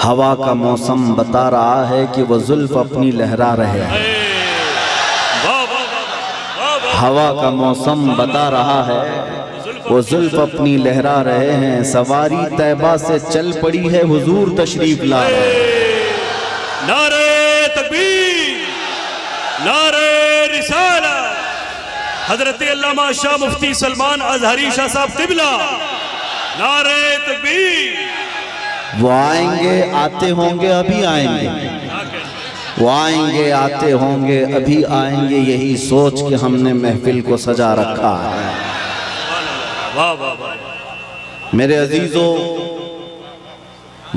हवा का मौसम बता रहा है कि वो जुल्फ अपनी लहरा रहे हैं। हवा का मौसम बता रहा है वो जुल्फ अपनी लहरा रहे हैं। सवारी तैबा से चल पड़ी है, हुजूर तशरीफ ला रहे हैं। नारे तकबीर, नारे रिसालत, हजरत अल्लामा शाह मुफ्ती सलमान अजहरी शाह साहब क़िबला, नारे तकबीर। वो आएंगे, आते होंगे, अभी आएंगे। वो आएंगे, आते होंगे, अभी आएंगे। यही सोच के हमने महफिल को सजा रखा है। मेरे अजीजों,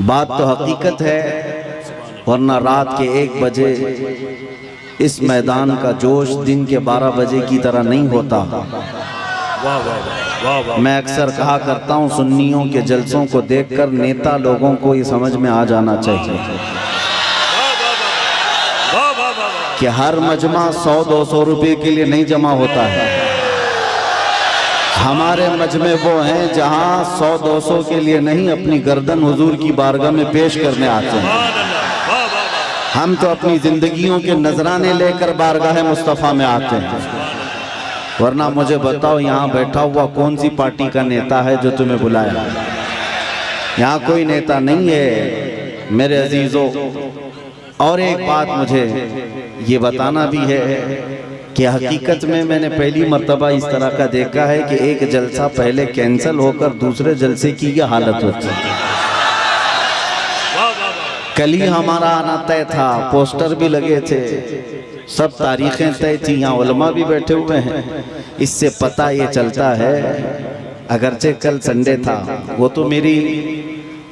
बात तो हकीकत है, वरना रात के 1 बजे इस मैदान का जोश दिन के 12 बजे की तरह नहीं होता। मैं अक्सर कहा करता हूँ, सुन्नियों के जलसों को देखकर नेता लोगों को ये समझ में आ जाना चाहिए कि हर मजमा 100-200 रुपए के लिए नहीं जमा होता है। हमारे मजमे वो हैं जहाँ 100-200 के लिए नहीं, अपनी गर्दन हुजूर की बारगाह में पेश करने आते हैं। हम तो अपनी जिंदगियों के नजराने लेकर बारगाह मुस्तफ़ा में आते हैं। वरना मुझे बताओ, यहाँ बैठा हुआ कौन सी पार्टी का नेता है जो तुम्हें बुलाया? यहाँ कोई नेता नहीं है मेरे अजीजों। और एक बात मुझे ये बताना भी है कि हकीकत में मैंने पहली मर्तबा इस तरह का देखा है कि एक जलसा पहले कैंसिल होकर दूसरे जलसे की यह हालत होती है। कल ही हमारा आना तय था, पोस्टर भी लगे थे, सब तारीखें तय थी, यहाँ उलमा भी बैठे हुए हैं। इससे पता ये चलता है, अगरचे कल संडे था, वो तो मेरी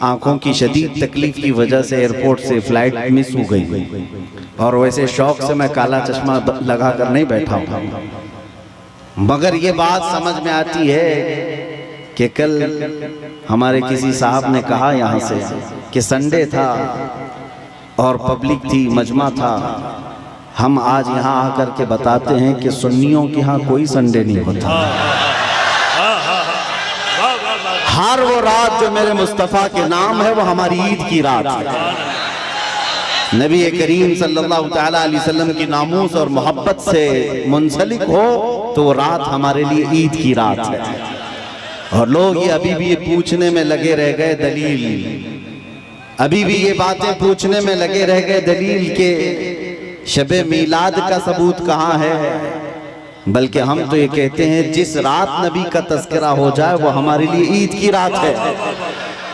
आंखों की शदीद तकलीफ की वजह से एयरपोर्ट से फ्लाइट मिस हो गई, और वैसे शौक से मैं काला चश्मा लगा कर नहीं बैठा हूँ। मगर ये बात समझ में आती है कि कल हमारे किसी साहब ने कहा यहाँ से कि संडे था और पब्लिक थी, मजमा था। हम आज यहाँ आकर के बताते हैं कि सुन्नियों के यहाँ कोई संडे नहीं होता। हर वो रात जो मेरे मुस्तफ़ा के नाम है वो हमारी ईद की रात है। नबी करीम सल्लल्लाहु तआला अलैहि वसल्लम की नामूस और मोहब्बत से मुंसलिक हो तो वो रात हमारे लिए ईद की रात है। और लोग ये अभी भी ये पूछने में लगे रह गए दलील, अभी भी ये बातें पूछने में लगे रह गए दलील के शबे मीलाद का सबूत कहाँ है। बल्कि हम तो ये कहते हैं जिस रात नबी का तज़किरा हो जाए वो हमारे लिए ईद की रात है।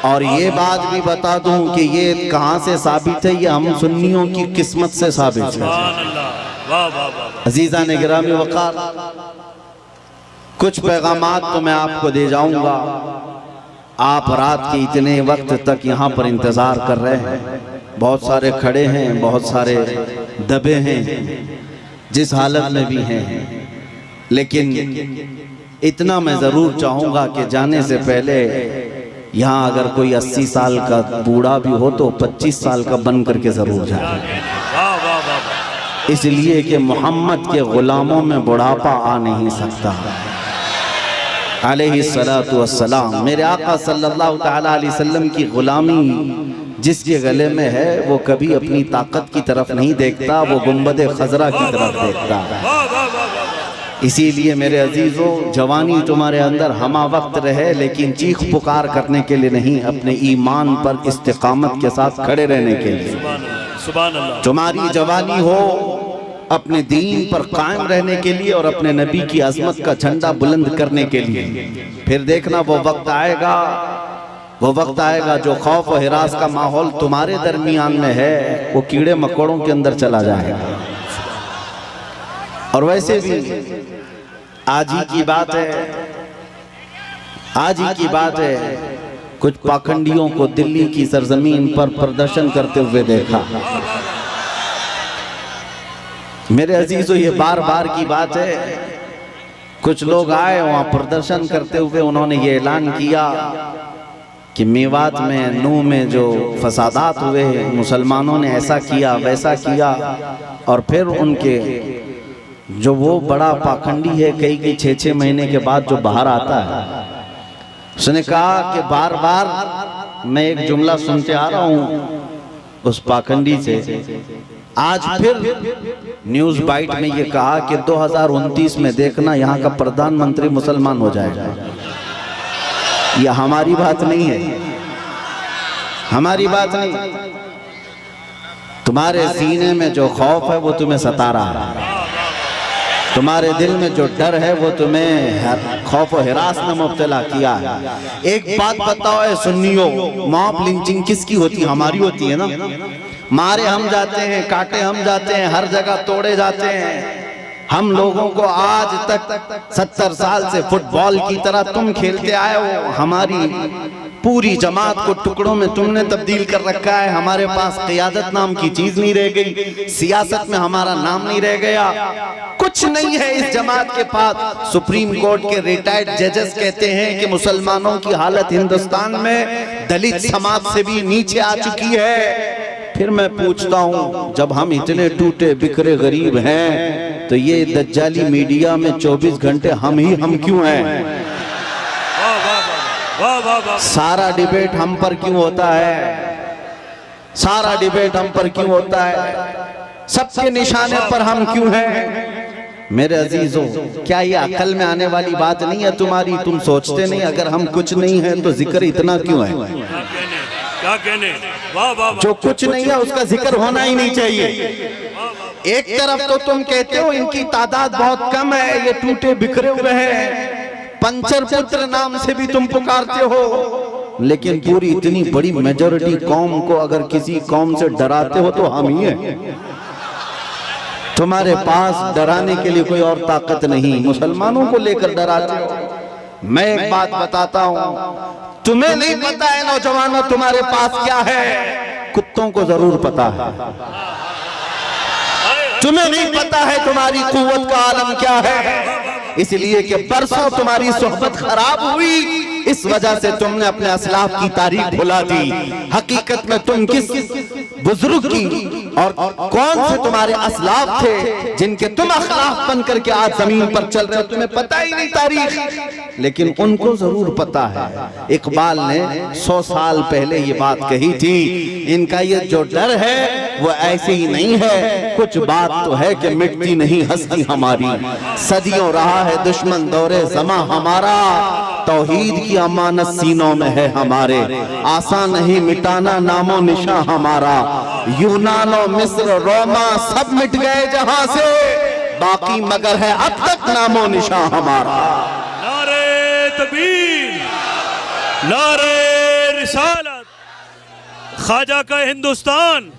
और ये बात भी बता दूं कि ये कहाँ से साबित है, ये हम सुन्नियों की किस्मत से साबित है। अजीज़ान गिरामी वक़ार, कुछ पैगामात तो मैं आपको दे जाऊंगा। आप रात के इतने वक्त तक यहाँ पर इंतज़ार कर रहे हैं, बहुत सारे खड़े हैं, बहुत सारे दबे हैं, जिस हालत में भी हैं। लेकिन इतना मैं ज़रूर चाहूँगा कि जाने से पहले यहाँ अगर कोई 80 साल का बूढ़ा भी हो तो 25 साल का बन करके ज़रूर जाए, इसलिए कि मोहम्मद के ग़ुलामों में बुढ़ापा आ नहीं सकता। अलैहिस्सलातु वस्सलाम, मेरे आका सल्लल्लाहु तआला अलैहि वसल्लम की ग़ुलामी जिसके गले में है वो कभी अपनी ताकत की तरफ नहीं देखता, वो गुंबद खजरा की तरफ देखता है। इसीलिए मेरे अजीज़ों, जवानी तुम्हारे अंदर हमा वक्त रहे, लेकिन चीख पुकार करने के लिए नहीं, अपने ईमान पर इस्तिकामत के साथ खड़े रहने के लिए। तुम्हारी जवानी हो अपने दीन पर कायम रहने के लिए और अपने नबी की अज़मत का झंडा बुलंद करने के लिए। फिर देखना वो वक्त आएगा जो खौफ और हिरास का माहौल तुम्हारे दरमियान में है वो कीड़े मकोड़ों के अंदर चला जाएगा। और वैसे भी आज ही की बात है, कुछ पाखंडियों को दिल्ली की सरजमीन पर प्रदर्शन करते हुए देखा। मेरे अजीजों, ये बार बार की बात है, कुछ लोग आए वहाँ प्रदर्शन करते हुए, उन्होंने ये ऐलान किया कि मेवात में, नूह में जो फसादात हुए, मुसलमानों ने ऐसा किया वैसा किया। और फिर उनके जो वो बड़ा पाखंडी है, कई 6-6 महीने के बाद जो बाहर आता है, उसने कहा कि बार बार मैं एक जुमला सुनते आ रहा हूँ उस पाखंडी से आज फिर न्यूज बाइट में ये कहा कि 2029 में देखना यहाँ का प्रधानमंत्री मुसलमान हो जाएगा। ये हमारी बात नहीं है, हमारी बात नहीं। तुम्हारे सीने में जो खौफ है वो तुम्हें सता रहा है, तुम्हारे दिल में जो डर है वो तुम्हें खौफ और हिरास में मुब्तला किया है। एक बात बताओ ऐ सुन्नियों, मॉब लिंचिंग किसकी होती है? हमारी होती है ना। मारे हम जाते हैं, काटे हम जाते हैं, हर जगह तोड़े जाते हैं। हम लोगों को आज तक 70 साल से फुटबॉल की तरह तुम खेलते आए हो। हमारी पूरी जमात को टुकड़ों में तुमने तब्दील कर रखा है। हमारे पास क़ियादत नाम की चीज नहीं रह गई, सियासत में हमारा नाम नहीं रह गया, कुछ नहीं है इस जमात के पास। सुप्रीम कोर्ट के रिटायर्ड जजेस कहते हैं कि मुसलमानों की हालत हिंदुस्तान में दलित समाज से भी नीचे आ चुकी है। फिर मैं पूछता हूँ, जब हम इतने टूटे बिखरे गरीब हैं तो ये दज्जाली मीडिया में 24 घंटे हम क्यों हैं? सारा डिबेट हम पर क्यों होता है? सारा डिबेट हम पर क्यों होता है? सबके निशाने पर हम क्यों हैं? मेरे अजीजों, क्या ये अकल में आने वाली बात नहीं है तुम्हारी? तुम सोचते नहीं अगर हम कुछ नहीं है तो जिक्र इतना क्यों है? क्या कहने? वाह वाह। जो कुछ नहीं है उसका जिक्र होना ही नहीं चाहिए। एक तरफ तो तुम कहते हो इनकी तादाद बहुत कम है, ये टूटे बिखरे हुए हैं, पंचर पुत्र नाम से भी तुम पुकारते हो, लेकिन पूरी इतनी बड़ी मेजॉरिटी कौम को अगर किसी कौम से डराते हो तो हम ही हैं। तुम्हारे पास डराने के लिए कोई और ताकत नहीं, मुसलमानों को लेकर डराते हो। मैं एक बात बताता हूँ, तुम्हें नहीं पता है नौजवानों तुम्हारे पास क्या है, कुत्तों को जरूर पता है। तुम्हें नहीं पता है तुम्हारी कुव्वत का आलम क्या है, इसलिए कि परसों तुम्हारी सोहबत खराब हुई, इस वजह से तुमने अपने असलाफ की तारीख भुला दी। हकीकत में तुम किस बुजुर्ग की और कौन से तुम्हारे असलाफ थे जिनके तुम अखलाफ बन करके आज जमीन पर चल रहे हो, तुम्हें पता ही नहीं तारीख, लेकिन उनको जरूर पता है। इकबाल ने 100 साल पहले ये बात कही थी, इनका ये जो डर है वो ऐसे ही नहीं है, कुछ बात तो है कि मिटती नहीं हस्ती हमारी। सदियों रहा है दुश्मन दौरे ज़मा हमारा, तौहीद की अमानत सीनों में है हमारे, आसान नहीं मिटाना नामो निशा हमारा। यूनानो मिस्र रोमा सब मिट गए जहां से, बाकी मगर है अब तक नामो निशा हमारा। नारे तकबीर, नारे रिसालत, ख्वाजा का हिंदुस्तान।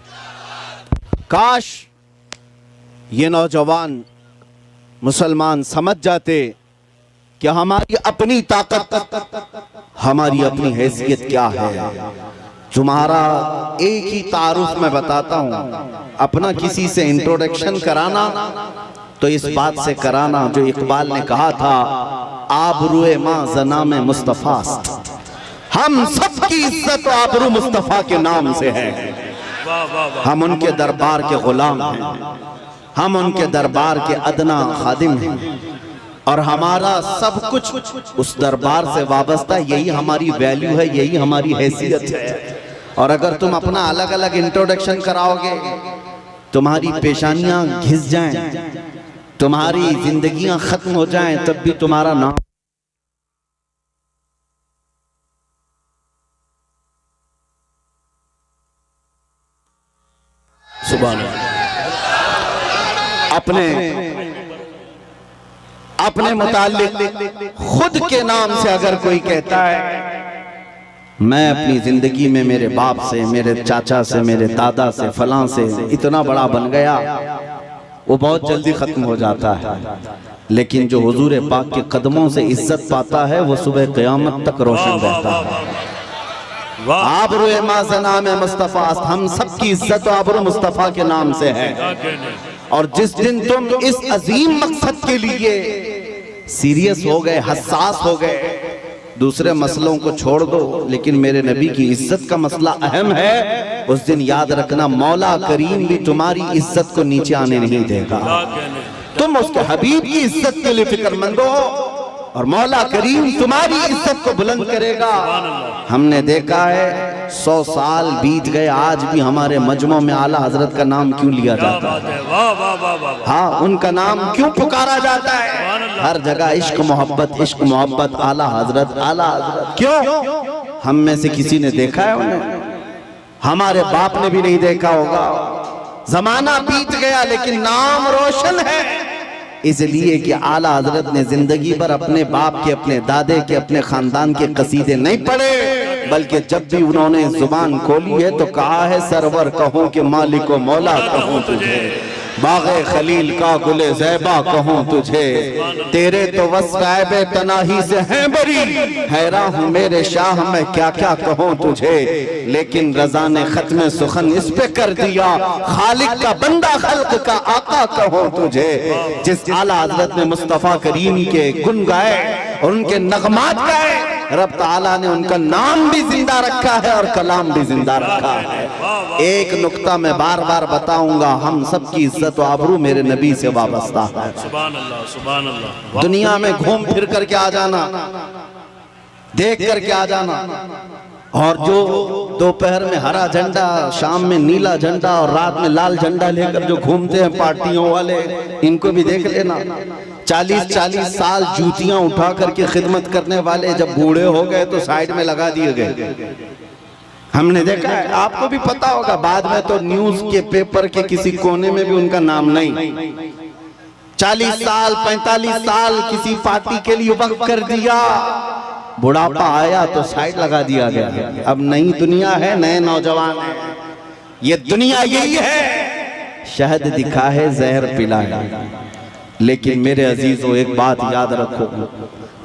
काश ये नौजवान मुसलमान समझ जाते कि हमारी अपनी ताकत, हमारी अपनी हैसियत क्या है। तुम्हारा एक ही तारुफ में बताता हूँ, अपना किसी से इंट्रोडक्शन कराना तो इस बात से कराना जो इकबाल ने कहा था, आबरूए माँ जना में मुस्तफास्त, हम सबकी इज्जत आबरू मुस्तफा के नाम से है। हम उनके दरबार के गुलाम हैं, हम उनके दरबार के अदना खादिम हैं, और हमारा सब कुछ उस दरबार से वाबस्ता, यही हमारी वैल्यू है, यही हमारी हैसियत है। और अगर तुम अपना अलग अलग इंट्रोडक्शन कराओगे, तुम्हारी पेशानियां घिस जाएं, तुम्हारी जिंदगियां खत्म हो जाएं, तब भी तुम्हारा नाम सुभान अपने मुताल्लिक खुद के नाम से अगर कोई कहता है मैं अपनी जिंदगी में मेरे बाप से, मेरे चाचा से, मेरे दादा से, फलां से इतना बड़ा बन गया, वो बहुत जल्दी खत्म हो जाता है। लेकिन जो हुजूर पाक के कदमों से इज्जत पाता है वो सुबह क़यामत तक रोशन रहता है। आबरूए माज़ना में मुस्तफ़ा, हम सबकी इज्जत आबरू मुस्तफ़ा के नाम से है। और जिस दिन तुम इस अजीम मकसद के लिए सीरियस हो गए, हसास हो गए, दूसरे मसलों को छोड़ दो, लेकिन मेरे नबी की इज्जत का मसला अहम है, उस दिन याद रखना मौला करीम भी तुम्हारी इज्जत को नीचे आने नहीं देगा। तुम उसके हबीब की इज्जत के लिए फिक्रमंद हो, और मौला करीम तुम्हारी इज्जत को बुलंद करेगा। हमने देखा है 100 साल बीत गए, आज भी हमारे मजमों में आला हजरत का नाम क्यों लिया जाता है? वाह वाह वाह वाह। हाँ, उनका नाम क्यों पुकारा जाता है? हर जगह इश्क मोहब्बत, आला हजरत, आला हजरत। क्यों? हम में से किसी ने देखा है उन्हें? हमारे बाप ने भी नहीं देखा होगा। जमाना बीत गया लेकिन नाम रोशन है, इसलिए कि आला हजरत ने जिंदगी भर अपने बाप के, अपने दादे के, अपने खानदान के कसीदे नहीं पढ़े, बल्कि जब भी उन्होंने जुबान खोली है तो कहा है सरवर कहूं कि मालिक व मौला कहूं तुझे, बाग़े खलील का गुले ज़ैबा कहूं तुझे, तेरे तो वस्फ़ ऐबे तनाही से हैं बरी, हैरान हूँ मेरे शाह मैं क्या क्या कहूं तुझे, लेकिन रज़ा ने खत्म सुखन इस पे कर दिया, खालिक का बंदा खल्क का आका कहूं तुझे। जिस आला हज़रत ने मुस्तफ़ा करीम के गुन गाए और उनके नगमात गाए, रब ताला ने उनका नाम भी जिंदा रखा है और कलाम भी जिंदा रखा है। एक नुक्ता मैं बार बार बताऊंगा, हम सबकी इज्जत व आबरू मेरे नबी से वाबस्ता है। सुभान अल्लाह, सुभान अल्लाह। दुनिया में घूम फिर करके आ जाना, देख करके आ जाना, और जो दोपहर में हरा झंडा, शाम में नीला झंडा और रात में लाल झंडा लेकर जो घूमते हैं पार्टियों वाले, इनको भी देख लेना। 40-40 साल जूतियां उठा करके खिदमत करने वाले जब बूढ़े हो गए तो साइड में लगा दिए गए। हमने देखा है, आपको भी पता होगा। बाद में तो न्यूज के पेपर के किसी कोने में भी उनका नाम नहीं। 40 साल 45 साल किसी पार्टी के लिए वक्त कर दिया, बुढ़ापा आया तो साइड लगा दिया गया। अब नई दुनिया है, नए नौजवान है, ये दुनिया यही है। शहद दिखा है, जहर पिला है। लेकिन मेरे अजीजों, एक बात याद रखो,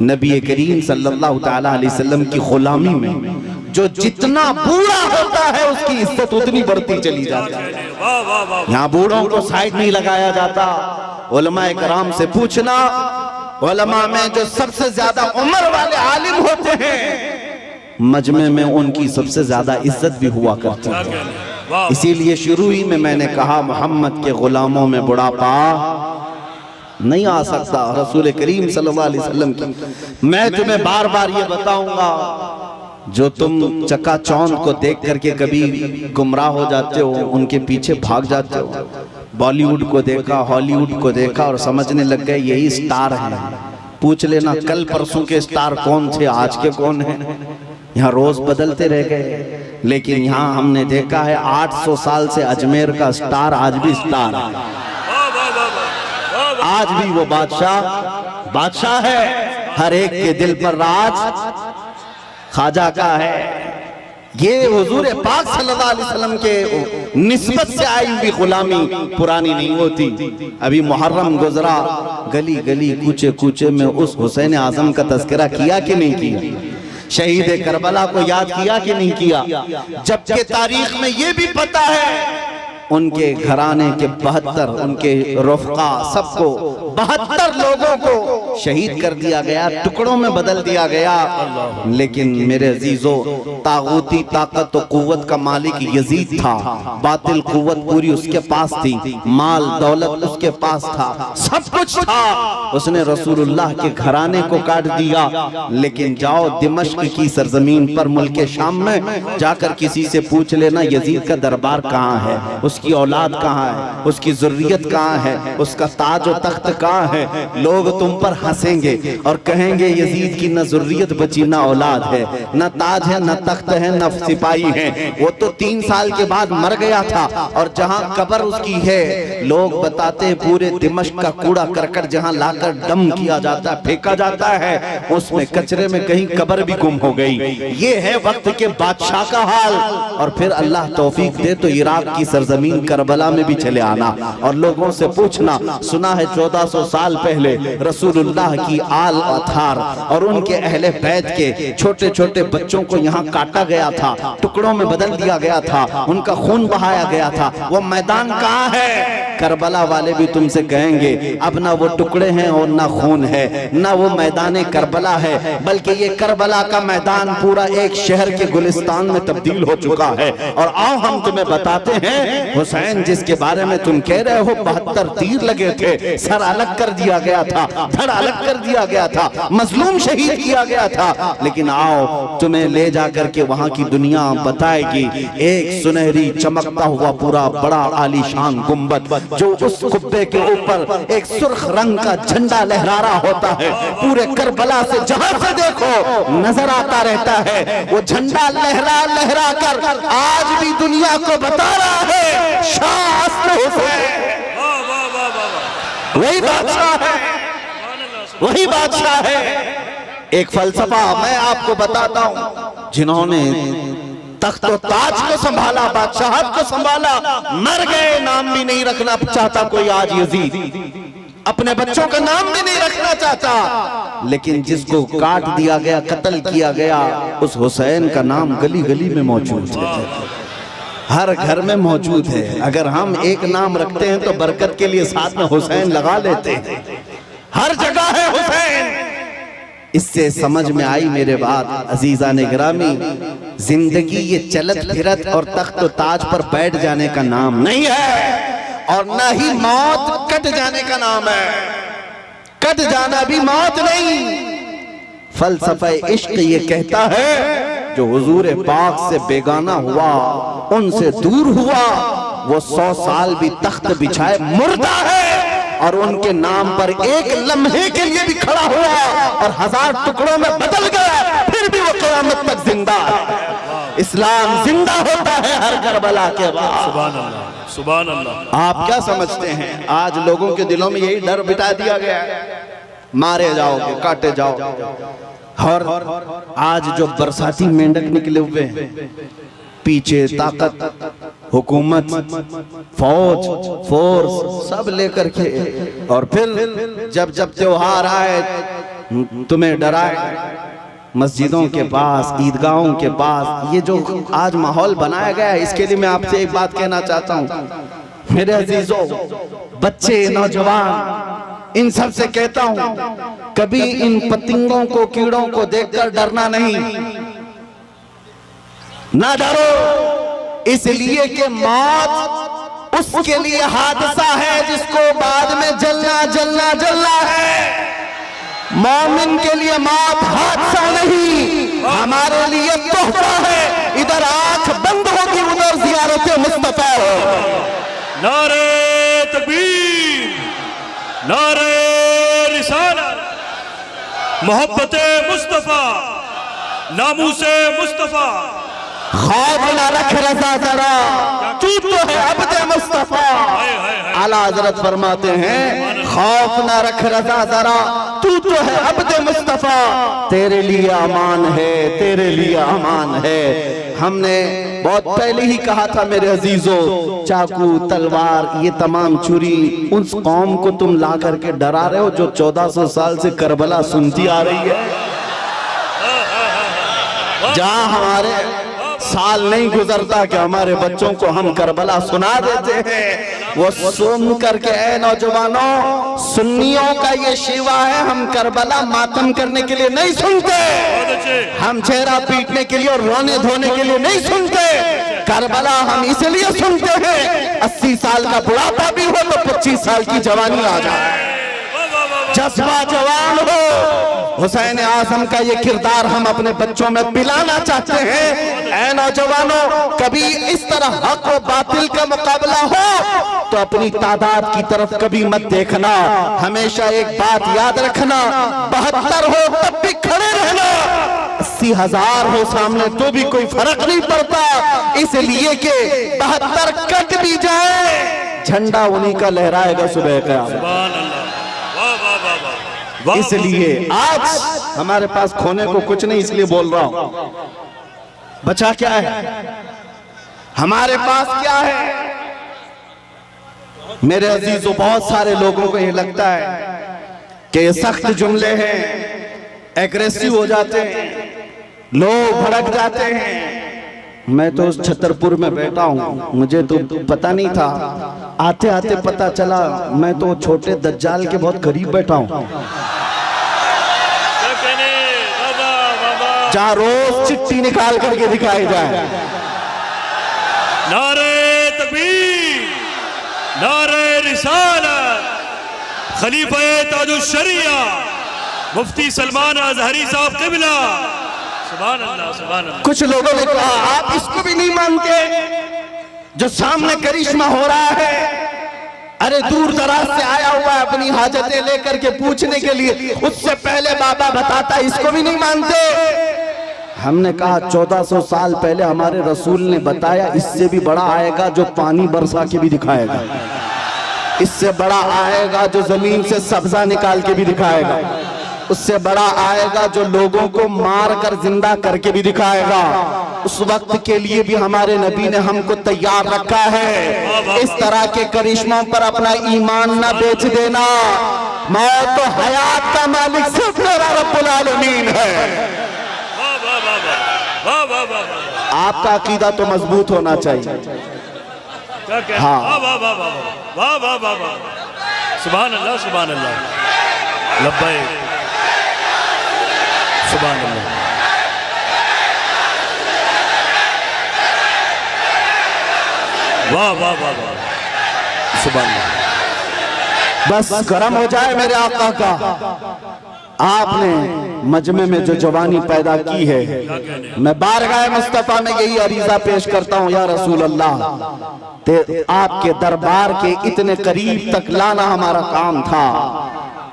नबी करीम सल्लल्लाहु तआला अलैहि वसल्लम की गुलामी में जो जितना बूढ़ा होता है उसकी इज्जत उतनी बढ़ती चली जाती है। यहाँ बूढ़ों को साइड नहीं लगाया जाता। उलमाए कराम से पूछना, उलमा में जो सबसे ज्यादा उम्र वाले आलिम होते हैं, मजमे में उनकी सबसे ज्यादा इज्जत भी हुआ करती है। इसीलिए शुरू ही में मैंने कहा, मोहम्मद के गुलामों में बुढ़ापा नहीं आ सकता। रसूल करीम सल्लल्लाहु अलैहि वसल्लम की मैं तुम्हें बार बार ये बताऊंगा, जो तुम चकाचौंध को देख करके कभी गुमराह हो जाते हो, उनके पीछे भाग जाते हो। बॉलीवुड को देखा, हॉलीवुड को देखा और समझने लग गए यही स्टार है। पूछ लेना कल परसों के स्टार कौन थे, आज के कौन हैं। यहाँ रोज बदलते रह गए। लेकिन यहाँ हमने देखा है 800 साल से अजमेर का स्टार आज भी स्टार है। आज भी वो बादशाह है। हर एक के दिल पर राज ख्वाजा का है। ये हुजूर पाक सल्लल्लाहु अलैहि वसल्लम के निस्बत से आई हुई गुलामी पुरानी नहीं होती। अभी मुहर्रम गुजरा, गली गली कूचे कूचे में उस हुसैन आजम का तज़किरा किया कि नहीं किया? शहीद करबला को याद किया कि नहीं किया? जबकि तारीख में ये भी पता है उनके घराने के 72, उनके रफ़क़ा सबको 72 लोगों को शहीद कर दिया गया, टुकड़ों में बदल दिया गया। लेकिन मेरे अजीजों, तागूती ताकत और कुव्वत का मालिक यजीद था। बातिल कुव्वत पूरी उसके पास थी, माल दौलत उसके पास था, सब कुछ था। उसने रसूलुल्लाह के घराने को काट दिया। लेकिन जाओ दिमश्क की सरजमीन पर, मुल्क शाम में जाकर किसी से पूछ लेना यजीद का दरबार कहाँ है, उसकी औलाद कहाँ है, उसकी ज़ुर्रियत कहाँ है, उसका ताज और तख्त कहाँ है। लोग तुम पर हंसेंगे और कहेंगे यजीद की न ज़ुर्रियत बची, न औलाद है, न ताज है, न तख्त है, न सिपाही है। वो तो 3 साल के बाद मर गया था। और जहाँ कब्र उसकी है, लोग बताते हैं पूरे दिमश्क का कूड़ा करकट जहाँ लाकर डम किया जाता है, फेंका जाता है, उसमें कचरे में कहीं कब्र भी गुम हो गई। ये है वक्त के बादशाह का हाल। और फिर अल्लाह तौफीक दे तो इराक की सरजमीन करबला में भी चले आना और लोगों से पूछना, सुना है 1400 साल पहले रसूलुल्लाह की आल अथार और उनके अहले बैत के छोटे छोटे बच्चों को यहाँ काटा गया था, टुकड़ों में बदल दिया गया था, उनका खून बहाया गया था। वो मैदान कहाँ है? करबला वाले भी तुमसे कहेंगे अब ना वो टुकड़े हैं और ना खून है, ना वो मैदान करबला है, बल्कि ये करबला का मैदान पूरा एक शहर के गुलिस्तान में तब्दील हो चुका है। और आओ हम तुम्हें बताते हैं हुसैन जिसके बारे में तुम कह रहे हो 72 तीर लगे थे, सर अलग कर दिया गया था, धड़ अलग कर दिया गया था, मजलूम शहीद किया गया था, लेकिन आओ तुम्हें ले जाकर के वहां की दुनिया बताएगी एक सुनहरी चमकता हुआ पूरा बड़ा आलीशान गुंबद, जो उस कुब्बे के ऊपर एक सुर्ख रंग का झंडा लहरा रहा होता है, पूरे करबला से जहां से देखो नजर आता रहता है। वो झंडा लहरा लहरा कर आज भी दुनिया को बता रहा है शाह असल हुसैन वही बादशाह है, वही बादशाह है। एक फलसफा मैं आपको बताता हूं, जिन्होंने तख्त और ताज को संभाला, बादशाहत को संभाला, मर गए, नाम भी नहीं रखना चाहता कोई आज यजीद, अपने बच्चों का नाम भी नहीं रखना चाहता, लेकिन जिसको काट दिया गया, कत्ल किया गया, उस हुसैन का नाम गली गली में मौजूद है, हर घर में मौजूद है। अगर हम एक नाम रखते हैं तो बरकत के लिए साथ में हुसैन लगा लेते हैं, हर जगह है हुसैन। इससे समझ में आई मेरे बात अजीजा ने गिरामी, जिंदगी ये चलत फिरत और तख्त ताज पर बैठ जाने का नाम नहीं है, और न ही मौत कट जाने का नाम है। कट जाना भी मौत नहीं। फलसफा इश्क ये कहता है जो हुजूर पाक से बेगाना हुआ, उनसे दूर हुआ, वो 100 साल भी तख्त बिछाए मुर्दा है, और उनके नाम पर एक लम्हे के लिए भी खड़ा हुआ और 1000 टुकड़ों में बदल गया, फिर भी वो क़यामत तक जिंदा है। इस्लाम जिंदा होता है हर करबला के बाद। सुभान अल्लाह, सुभान अल्लाह। आप क्या समझते हैं आज लोगों के दिलों में यही डर बिठा दिया गया है, मारे जाओगे, काटे जाओगे। और आज जो बरसाती मेंढक निकले हुए हैं, पीछे ताकत, हुकूमत, फौज, फोर्स सब लेकर के, और फिर जब जब त्योहार आए तुम्हें डराए, मस्जिदों के पास, ईदगाहों के पास, ये जो आज माहौल बनाया गया है, इसके लिए मैं आपसे एक बात कहना चाहता हूँ मेरे अजीजों, बच्चे, नौजवान, इन सब से कहता हूँ कभी इन पतंगों को, कीड़ों को देखकर डरना नहीं, ना डरो, इसलिए कि मौत उसके लिए हादसा है जिसको बाद में जलना जलना जलना है। मोमिन के लिए मौत हादसा नहीं, हमारे लिए तोहफा है। इधर आंख बंद होगी, उधर ज़ियारत मुस्तफा हो। नारे तकबीर, नारे रिसालत, मोहब्बते मुस्तफा, नामूसे मुस्तफा। खौफ न रख रज़ा जरा, तू तो है अब्दे मुस्तफा। आला हज़रत फरमाते हैं खौफ न रख रज़ा जरा, तू तो है अब्दे मुस्तफा, तेरे लिए अमान है, तेरे लिए अमान है। हमने बहुत पहले ही कहा था मेरे अजीजों, चाकू, तलवार, ये तमाम छुरी उस कौम को तुम ला करके डरा रहे हो जो 1400 साल से करबला सुनती आ रही है, जहां हमारे साल नहीं गुजरता कि हमारे बच्चों को हम करबला सुना देते हैं। वो सुन करके, ऐ नौजवानों, सुन्नियों का ये शिवा है, हम करबला मातम करने के लिए नहीं सुनते, हम चेहरा पीटने के लिए और रोने धोने के लिए नहीं सुनते। करबला हम इसलिए सुनते हैं 80 साल का बुढ़ापा भी हो तो 25 साल की जवानी आ जाए, जज्बा जवान हो। हुसैन आजम का ये किरदार हम अपने बच्चों में पिलाना चाहते हैं। ऐ नौजवानों, कभी इस तरह हक और बातिल का मुकाबला हो तो अपनी तादाद की तरफ कभी मत देखना, हमेशा एक बात याद रखना, 72 हो तब भी खड़े रहना, 80,000 हो सामने तो भी कोई फर्क नहीं पड़ता, इसलिए कि 72 कट भी जाए, झंडा उन्हीं का लहराएगा सुबह क़यामत। इसलिए आज हमारे पास खोने को कुछ नहीं, इसलिए बोल रहा हूं। बचा क्या है हमारे पास, क्या है मेरे अजीजों? बहुत सारे लोगों को ये लगता है कि ये सख्त जुमले हैं, एग्रेसिव हो जाते हैं, लोग भड़क जाते हैं। मैं तो उस छतरपुर में बैठा हूँ, मुझे तो पता नहीं था, आते आते पता चला मैं तो छोटे दज्जाल के बहुत करीब बैठा हूँ, जहाँ रोज चिट्ठी निकाल करके दिखाई जाए। नारे तकबीर, नारे रिसालत, खलीफा ताजुश्शरिया मुफ्ती सलमान अजहरी साहब क़िबला। सुभान अल्लाह, सुभान अल्लाह। कुछ लोगों ने कहा आप इसको भी नहीं मानते जो सामने करिश्मा हो रहा है? अरे दूर दराज से आया हुआ है अपनी हाजतें लेकर के पूछने के लिए, उससे पहले बाबा बताता, इसको भी नहीं मानते? हमने कहा 1400 साल पहले हमारे रसूल ने बताया, इससे भी बड़ा आएगा जो पानी बरसा के भी दिखाएगा, इससे बड़ा आएगा जो जमीन से सब्जा निकाल के भी दिखाएगा, उससे बड़ा आएगा जो लोगों को मार कर जिंदा करके भी दिखाएगा। उस वक्त के लिए भी हमारे नबी ने हमको तैयार रखा है। इस तरह के करिश्मों पर अपना ईमान ना बेच देना। मौत तो हयात का मालिक सिर्फ मेरा रब्बुल आलमीन है। आपका अकीदा तो मजबूत होना चाहिए। हाँ, वाह वाह वाह वाह, सुभान अल्लाह, सुभान अल्लाह, लब्बैक, सुभान अल्लाह। वाह वाह वाह वाह, सुभान अल्लाह। बस करम हो जाए मेरे आका का। आपने मजमे में जो जवानी पैदा की है, मैं बारगाह मुस्तफा में यही अरीजा पेश करता हूँ, या रसूल अल्लाह, आपके दरबार के इतने करीब तक लाना हमारा काम था।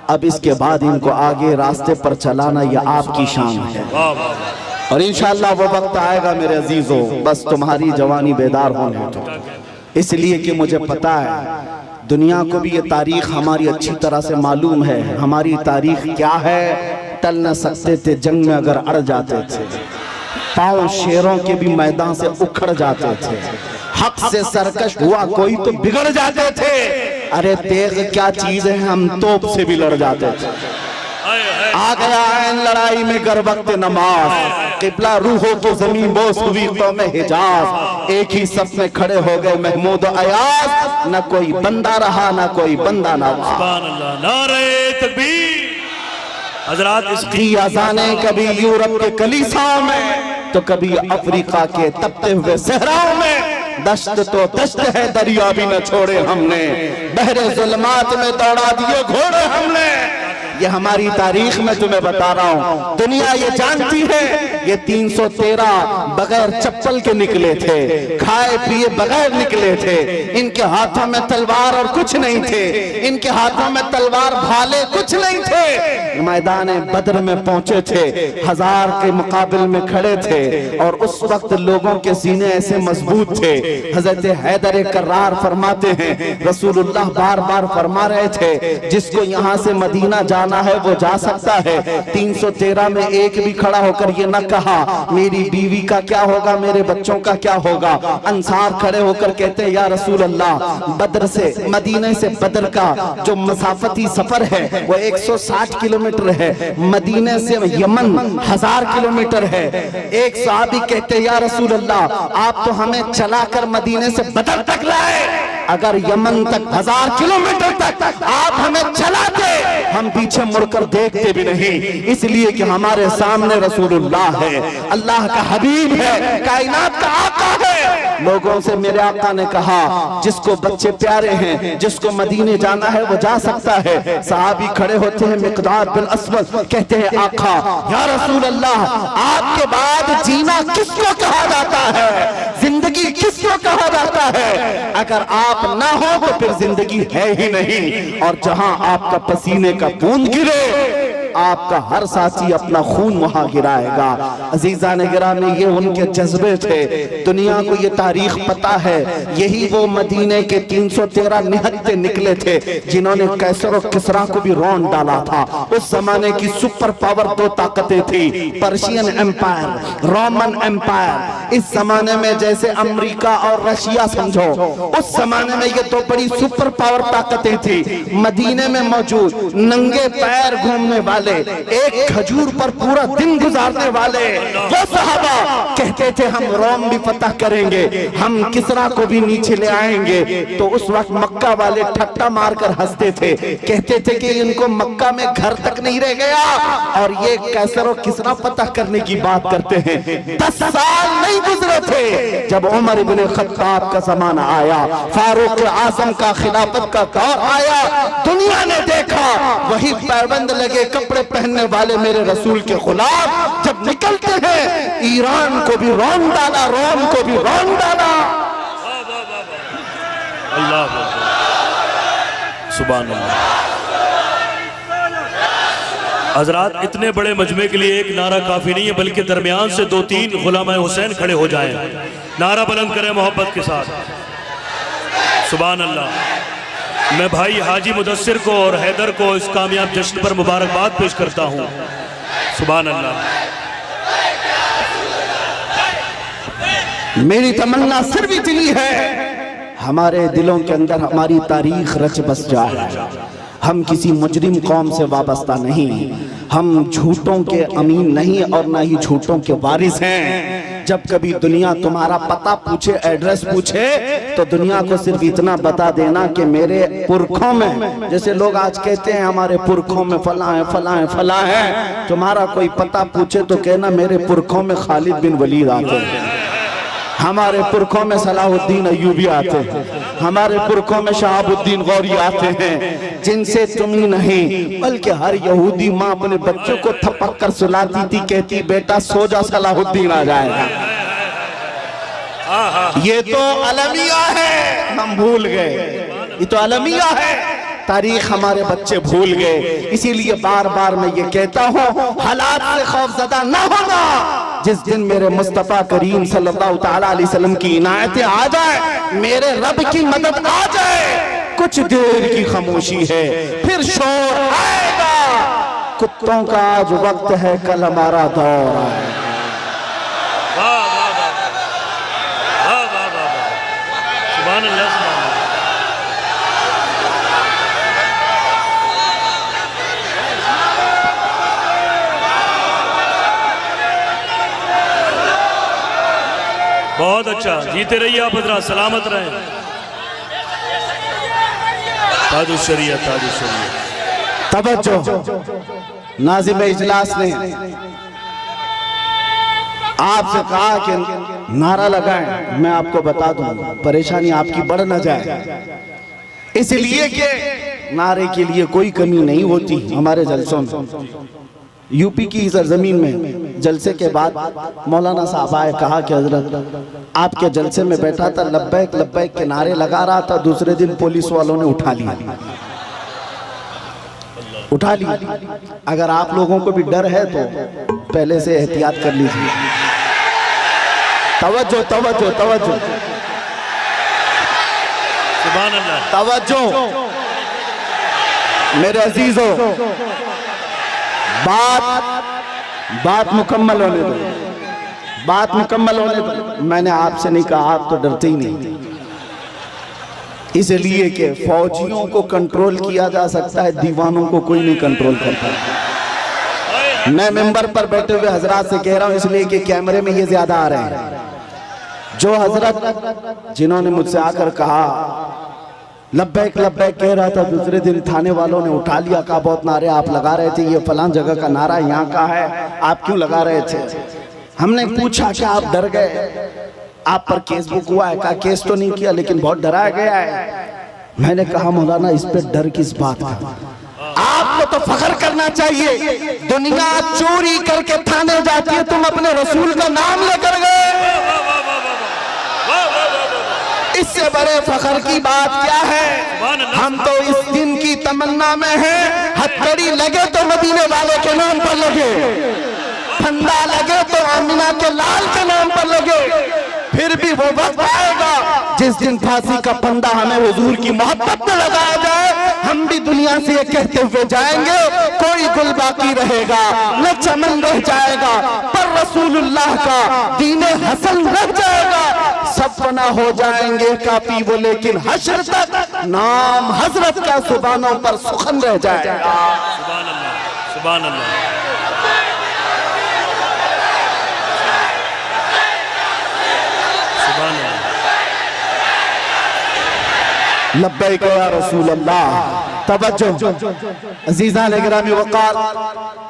अब इसके बाद इनको आगे रास्ते पर चलाना यह आपकी शान है, और इंशाअल्लाह वो वक्त आएगा मेरे अजीजों, बस तुम्हारी जवानी बेदार होने दो। इसलिए कि मुझे पता है दुनिया को भी ये तारीख हमारी अच्छी तरह से मालूम है। हमारी तारीख क्या है? टल न सकते थे जंग में अगर अड़ जाते थे, पांव शेरों के भी मैदान से उखड़ जाते थे, हक से सरकश हुआ कोई तो बिगड़ जाते थे। अरे तेग क्या चीज है, हम तोप से भी लड़ जाते थे। आ गया ऐन लड़ाई में गर वक्त नमाज, किबला रूहों की जमीन बोस हुई कौम हिजाज। एक ही सफ में खड़े हो गए महमूद अयाज, न कोई बंदा रहा न कोई बंदा नवाज। सुभान अल्लाह, नारे तकबीर। हजरात, इसकी अज़ानें कभी यूरोप के कलीसाओं में तो कभी अफ्रीका के तपते हुए सहराओं में। दश्त तो दश्त है, दरिया भी न छोड़े हमने, बहरे जुल्मात में दौड़ा दिए घोड़े हमने। ये हमारी तारीख में तुम्हें बता रहा हूँ, दुनिया ये जानती है। ये 313 बगैर चप्पल के निकले थे, खाए पिए बगैर निकले थे। इनके हाथों में तलवार और कुछ नहीं थे, इनके हाथों में तलवार भाले कुछ नहीं थे। मैदान बद्र में पहुंचे थे, 1000 के मुकाबिल में खड़े थे, और उस वक्त लोगों के सीने ऐसे मजबूत थे। हजरत हैदर कर्रार फरमाते हैं, रसूलुल्लाह बार बार फरमा रहे थे, जिसको यहाँ से मदीना जाना है वो जा सकता है। 313 में एक भी खड़ा होकर ये न कहा मेरी बीवी का क्या होगा, मेरे बच्चों का क्या होगा। अंसार खड़े होकर कहते हैं, या रसूल अल्लाह, बद्र से मदीने से बद्र का जो मसाफती सफर है वो 160 किलोमीटर है, मदीने से यमन 1000 किलोमीटर है। एक सहाबी कहते हैं, या रसूल अल्लाह, आप तो हमें चलाकर मदीने से बद्र तक लाए, अगर यमन तक 1000 किलोमीटर तक आप हमें चलाते, हम पीछे मुड़कर देखते भी नहीं, इसलिए कि हमारे सामने रसूलुल्लाह है, अल्लाह का हबीब है, कायनात का आका है। लोगों से मेरे आका ने कहा, जिसको बच्चे प्यारे हैं, जिसको मदीने जाना है वो जा सकता है। सहाबी खड़े होते हैं, मिकदाद बिन अस्वद कहते हैं, आका या रसूल अल्लाह, आपके बाद जीना किसको कहा जाता है, जिंदगी किसको कहा जाता है? अगर आप ना हो तो फिर जिंदगी है ही नहीं। और जहां आपका पसीने का बूंद गिरे, आपका हर साथी अपना खून वहां गिराएगा। अजीजा ने गिराने, ये उनके जज्बे थे। दुनिया को ये तारीख पता है, यही वो मदीने के 313 निहत्ते निकले थे जिन्होंने कैसर और किसरा को भी रौंद डाला था। उस जमाने की सुपर पावर 2 ताकतें थी, पर्शियन एम्पायर, रोमन एम्पायर। इस जमाने में जैसे अमेरिका और रशिया समझो, उस जमाने में ये 2 बड़ी सुपर पावर ताकतें थी। मदीने में मौजूद नंगे पैर घूमने वाले वाले, एक खजूर पर पूरा दिन गुजारने वाले वो सहाबा कहते थे हम रोम भी फतह करेंगे, हम किसरा को भी नीचे ले आएंगे। तो उस वक्त मक्का वाले ठट्टा मारकर हंसते थे, कहते थे कि इनको मक्का में घर तक नहीं रह गया और ये कैसर और किसरा फतह करने की बात करते हैं। 10 साल नहीं गुजरे थे जब उमर इब्ने खत्ताब का जमाना आया, फारूक आजम का खिलाफत का दौर आया, दुनिया ने देखा वही पैबंद लगे कपड़े पहनने वाले मेरे रसूल के गुलाम जब निकलते हैं, ईरान को भी रौन डाला, रोम को भी रौन डाला। अल्लाह सुभान अल्लाह। हजरात, इतने बड़े मजमे के लिए एक नारा काफी नहीं है, बल्कि दरमियान से 2-3 गुलाम हुसैन खड़े हो जाएं, नारा बुलंद करें मोहब्बत के साथ। सुभान अल्लाह। मैं भाई हाजी मुदस्सिर को और हैदर को इस कामयाब जश्न पर मुबारकबाद पेश करता हूँ। सुभान अल्लाह। मेरी तमन्ना सिर्फ इतनी है, हमारे दिलों के अंदर हमारी तारीख रच बस जाए। हम किसी मुजरिम कौम से वाबस्ता नहीं, हम झूठों के अमीन नहीं और ना ही झूठों के वारिस हैं। जब कभी दुनिया तुम्हारा पता पूछे, एड्रेस पूछे, तो दुनिया को सिर्फ इतना बता देना कि मेरे पुरखों में, जैसे लोग आज कहते हैं हमारे पुरखों में फला है फला है फला है, तुम्हारा कोई पता पूछे तो कहना मेरे पुरखों में खालिद बिन वलीद आते हैं, हमारे पुरखों में सलाहुद्दीन अय्यूबी आते हैं, हमारे पुरखों में शहाबुद्दीन गौरी आते हैं, जिनसे तुम ही नहीं बल्कि हर यहूदी माँ अपने बच्चों को थपक कर सुलाती थी, कहती बेटा सो जा सलाहुद्दीन आ जाएगा। ये तो अलमिया है, हम भूल गए, ये तो अलमिया है, तारीख हमारे बच्चे भूल गए। इसीलिए बार बार मैं ये कहता हूँ हालात से खौफजदा ना होना। जिस दिन मेरे मुस्तफा करीम सल्लल्लाहु तआला अलैहि वसल्लम की इनायतें आ जाए, मेरे रब की मदद आ जाए, कुछ देर की खामोशी है फिर शोर आएगा। कुत्तों का आज वक्त है, कल हमारा दौर आएगा। सुभान अल्लाह। बहुत अच्छा, जीते रहिए आप हजरात, सलामत रहें। ताजुशरिया ताजुशरिया। तवज्जो, नाज़िम इजलास ने आपसे कहा कि नारा लगाएं, मैं आपको बता दूं परेशानी आपकी बढ़ न जाए, इसलिए कि नारे के लिए कोई कमी नहीं होती हमारे जलसों में। यूपी की सरजमीन में जलसे के बाद मौलाना साहब आए, कहा कि हजरत आपके जलसे में बैठा था, लब्बैक लब्बैक के नारे लगा रहा था, दूसरे दिन पुलिस वालों ने उठा लिया। अगर आप लोगों को भी डर है तो पहले से एहतियात कर लीजिए। तवज्जो तवज्जो तवज्जो, सुभान अल्लाह, तवज्जो मेरे अजीजों, बात मुकम्मल होने दो, बात मुकम्मल होने दो। मैंने आपसे नहीं कहा, आप तो डरते ही नहीं, इसलिए कि फौजियों को कंट्रोल किया जा सकता है, दीवानों को कोई नहीं कंट्रोल करता। मैं मेंबर पर बैठे हुए हजरात से कह रहा हूं, इसलिए कि कैमरे में ये ज्यादा आ रहे हैं। जो हजरत जिन्होंने मुझसे आकर कहा लब्बैक लब्बैक कह रहा था, दूसरे दिन थाने वालों ने उठा लिया, कहा बहुत नारे आप लगा रहे थे, ये फलां जगह का नारा यहाँ का है, आप क्यों लगा रहे थे? हमने पूछा कि आप डर गए, आप पर केस बुक हुआ है? कहा केस तो नहीं किया लेकिन बहुत डराया गया है। मैंने कहा मौलाना इस पे डर किस बात का? आपको तो फख्र करना चाहिए, दुनिया चोरी करके थाने जाती है, तुम अपने रसूल का नाम लेकर गए, इससे बड़े फख्र की बात क्या है? हम तो इस दिन की तमन्ना में हैं, हथकड़ी लगे तो मदीने वाले के नाम पर लगे, फंदा लगे तो आमिना के लाल के नाम पर लगे। फिर भी वो वक्त आएगा जिस दिन फांसी का फंदा हमें हुजूर की मोहब्बत में लगाया जाए, हम भी दुनिया से ये कहते हुए जाएंगे, कोई गुल बाकी रहेगा न चमन रह जाएगा, पर रसूलुल्लाह का दीने हसन रह जाएगा। सब फना हो जाएंगे काफी वो, लेकिन हश्र तक नाम हजरत का जुबानों पर सुखन रह जाएगा। सुभान अल्लाह। सुभान अल्लाह। लब्बैक या रसूल अल्लाह। तवज्जो अज़ीज़ान गिरामी वक़ार,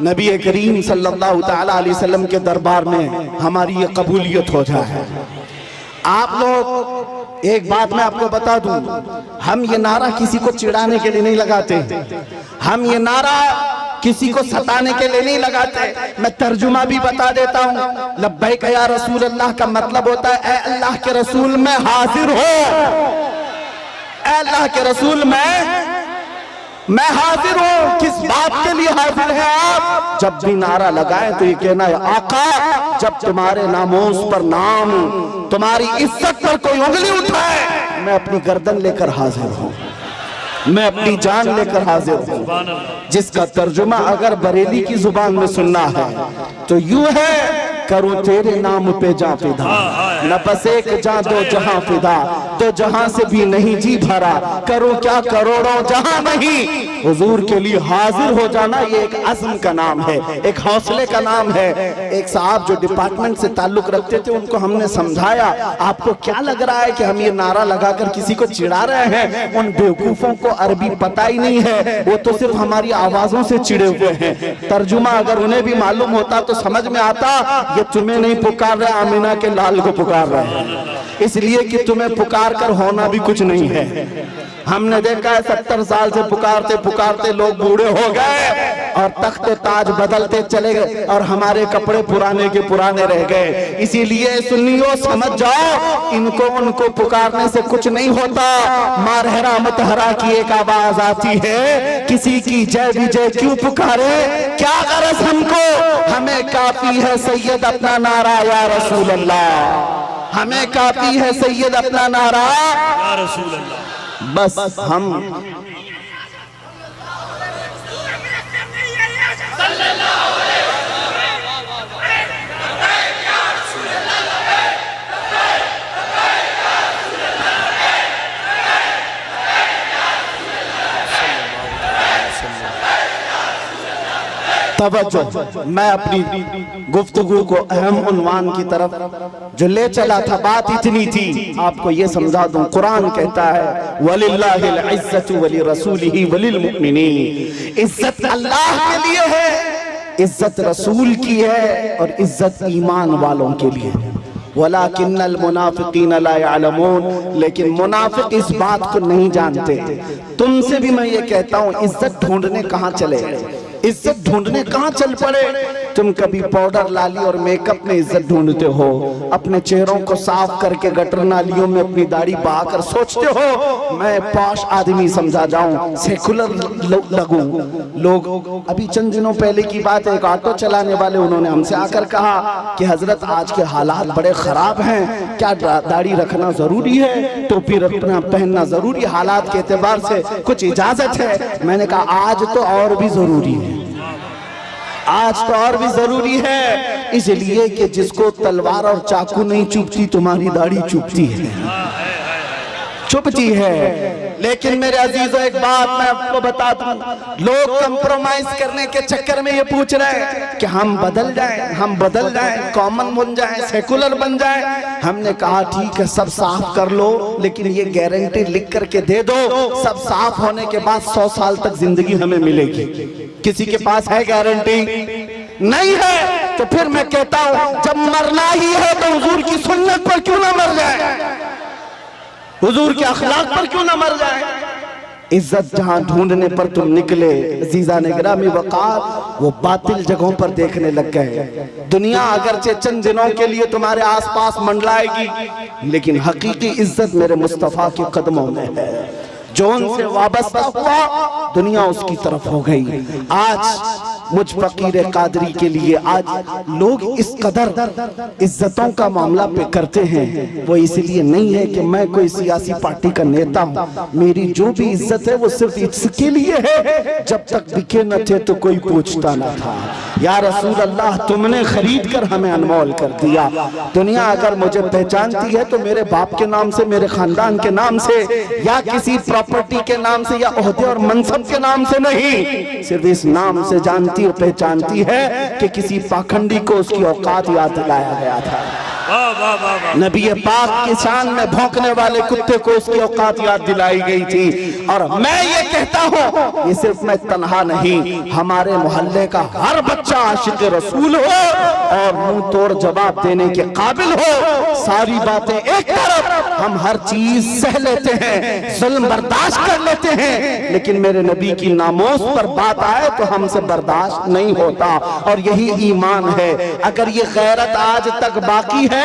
नबी करीम सल्लल्लाहु तआला अलैहि वसल्लम के दरबार में हमारी ये कबूलियत हो जाए। आप लोग एक बात मैं आपको बता दूं, हम ये नारा किसी को चिढ़ाने के लिए नहीं लगाते, हम ये नारा किसी को सताने के लिए नहीं लगाते। मैं तर्जुमा भी बता देता हूँ। लब्बैक या रसूल अल्लाह का मतलब होता है, ए अल्लाह के रसूल मैं हाजिर हो, ए अल्लाह के रसूल मैं हाजिर हूँ। किस बात के लिए हाजिर है आप? जब भी नारा लगाएं तो ये कहना है, आका जब तुम्हारे नामोस पर नाम, तुम्हारी इज्जत पर कोई उंगली उठाए, मैं अपनी गर्दन लेकर हाजिर हूँ, मैं अपनी जान लेकर हाजिर हूँ। जिसका तर्जुमा अगर बरेली की जुबान में सुनना है तो यूं है, करूं तेरे नाम पे जा फिदा, न बस एक जा दो जहां फिदा, तो जहां से भी नहीं जी भरा, करूं क्या करोड़ों जहां नहीं। हुजूर के लिए हाजिर हो जाना ये एक अज़्म का नाम है, एक हौसले का नाम है। एक साहब जो डिपार्टमेंट से ताल्लुक रखते थे, उनको हमने समझाया, आपको क्या लग रहा है कि हम ये नारा लगाकर किसी को चिढ़ा रहे हैं? उन बेवकूफों को अरबी पता ही नहीं है, वो तो सिर्फ हमारी आवाजों से चिढ़े हुए हैं। तर्जुमा अगर उन्हें भी मालूम होता तो समझ में आता, ये तुम्हें नहीं पुकार रहे, आमिना के लाल को पुकार रहे हैं, इसलिए कि तुम्हें पुकार कर होना भी कुछ नहीं है। हमने देखा है 70 साल से पुकारते पुकारते लोग बूढ़े हो गए और तख्त ताज बदलते चले गए और हमारे कपड़े पुराने के पुराने रह गए। इसीलिए सुन्नियों समझ जाओ, इनको उनको पुकारने से कुछ नहीं होता। मारहरा मतहरा की एक आवाज आती है, किसी की जय विजय क्यों पुकारे, क्या गरज हमको, हमें काफी है सैयद अपना नारा या रसूल अल्लाह, हमें काफी है सैयद अपना नारा या रसूल अल्लाह। बस हम तवज्जो, मैं अपनी गुफ्तगू को अहम उन्वान की तरफ जो ले चला था, बात इतनी थी, आपको ये समझा दूं। कुरान कहता है, वलिल्लाहिल इज्जतु वली रसूलिही वलिल मुमिनीन, इज्जत अल्लाह के लिए है, इज्जत रसूल की है और इज्जत ईमान वालों के लिए। वलाकिन्नल मुनाफिकीन ला यअलमून, लेकिन मुनाफिक इस बात को नहीं जानते। तुमसे भी मैं ये कहता हूँ, इज्जत ढूंढने कहाँ चले, इज्जत ढूंढने कहाँ चल पड़े। तुम कभी पाउडर लाली और मेकअप में इज्जत ढूंढते हो, अपने चेहरों को साफ करके गटर नालियों में अपनी दाढ़ी बहाकर सोचते हो मैं पॉश आदमी समझा जाऊं, सेकुलर लगूं। लोग अभी चंद दिनों पहले की बात है, एक ऑटो चलाने वाले, उन्होंने हमसे आकर कहा कि हजरत आज के हालात बड़े खराब हैं, क्या दाढ़ी रखना जरूरी है, टोपी रखना पहनना जरूरी, हालात के एतबार से कुछ इजाजत है। मैंने कहा आज तो और भी जरूरी है, आज तो और भी जरूरी है, इसलिए कि जिसको तलवार और चाकू नहीं चुभती, तुम्हारी दाढ़ी चुभती है, चुभती है। लेकिन मेरे अजीजों, एक बात मैं आपको बता दूं, लोग कंप्रोमाइज करने के चक्कर में ये पूछ रहे हैं कि हम बदल जाएं, हम बदल जाएं, कॉमन बन जाएं, सेकुलर बन जाएं। हमने कहा ठीक है, सब साफ कर लो, लेकिन ये गारंटी लिख करके दे दो, सब साफ होने के बाद 100 साल तक जिंदगी हमें मिलेगी। किसी के पास है गारंटी? नहीं है। तो फिर मैं कहता हूं, जब मरना ही है तो हुजूर की सुन्नत पर क्यों ना मर जाए, हुजूर के अखलाक पर क्यों ना मर जाए। इज्जत जहां ढूंढने पर तुम निकले, अज़ीज़ान गिरामी वक़ार, वो बातिल जगहों पर देखने लग गए। दुनिया अगरचे चंद दिनों के लिए तुम्हारे आसपास मंडलाएगी, लेकिन हकीकी इज्जत मेरे मुस्तफ़ा के कदमों में है। जो उनसे वाबस्ता हुआ, दुनिया उसकी तरफ हो गई। आज मुझ फकीर कादरी के लिए आज लोग इस कदर इज्जतों का मामला पे करते हैं, वो इसलिए नहीं है कि मैं कोई सियासी पार्टी का नेता हूँ। मेरी जो भी इज्जत है वो सिर्फ इसके लिए है, जब तक बिके न थे तो कोई पूछता न था। या रसूल अल्लाह, तुमने खरीद कर हमें अनमोल कर दिया। दुनिया अगर मुझे पहचानती है तो मेरे बाप के नाम से, मेरे खानदान के नाम से, या किसी प्रॉपर्टी के नाम से, या ओहदे और मनसब के नाम से नहीं, सिर्फ इस नाम से जानती जानती और पहचानती है कि किसी पाखंडी को उसकी औकात याद दिलाया गया था। वाह वाह वाह वाह। नबी पाक की शान में भौंकने वाले कुत्ते को उसकी औकात याद दिलाई गई थी। और मैं ये कहता हूँ, ये सिर्फ मैं तन्हा नहीं, हमारे मोहल्ले का हर बच्चा आशिक रसूल हो और मुंह तोड़ जवाब देने के काबिल हो। सारी बातें एक तरफ, हम हर चीज सह लेते हैं, जुल्म बर्दाश्त कर लेते हैं, लेकिन मेरे नबी की नामोस पर बात आए तो हमसे बर्दाश्त नहीं होता। और यही ईमान है। अगर ये गैरत आज तक बाकी है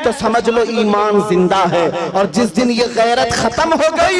तो समझ लो ईमान जिंदा है, और जिस दिन ये गैरत खत्म हो गई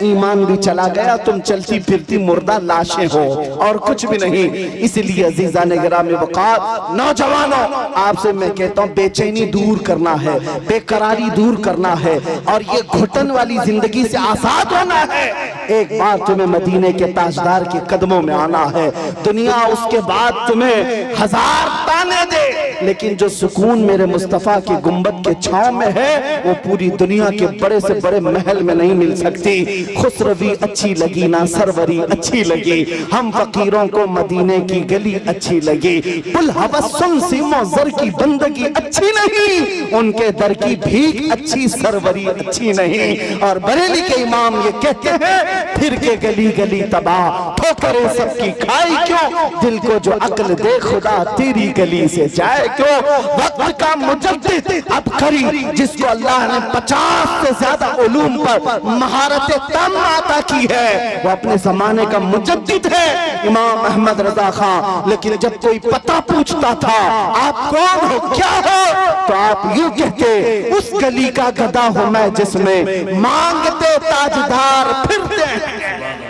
ईमान भी चला गया, तुम चलती फिरती मुर्दा लाशें हो और कुछ भी नहीं। इसलिए अजीजा ने गिरामी वक़ार, नौजवानों, आपसे मैं कहता हूँ बेचैनी दूर करना है, बेकरारी दूर करना है, और ये घुटन वाली जिंदगी से आजाद होना है। एक बार तुम्हें मदीने के ताजदार के कदमों में आना है। दुनिया उसके बाद तुम्हें हजार ताने दे, लेकिन जो सुकून मेरे मुस्तफा के गुंबद के छांव में है वो पूरी दुनिया के बड़े से बड़े महल में नहीं मिल सकती। खुसरवी अच्छी लगी ना सरवरी अच्छी लगी, हम फकीरों को मदीने की गली अच्छी लगी। पुल हवस्सुन सीमो ज़र की बंदगी अच्छी नहीं, उनके दर की भीख अच्छी सरवरी अच्छी नहीं। और बरेली के इमाम ये कहते हैं, फिर के गली गली तबाह ठोकरें सबकी खाई क्यों, दिल को जो अक्ल दे खुदा तेरी गली से जाए क्यों। वक्त का मुजद्दिद अब करी जिसको अल्लाह ने 50 से ज्यादा उलूम पर महारत तम अता की है, वो अपने जमाने का मुजद्दिद है, इमाम अहमद रजा खां। लेकिन जब कोई पता पूछता था आप कौन हो क्या हो, तो आप यूं कहते, उस गली का गधा हूं मैं जिसमें मांगते ताजदार फिरते हैं।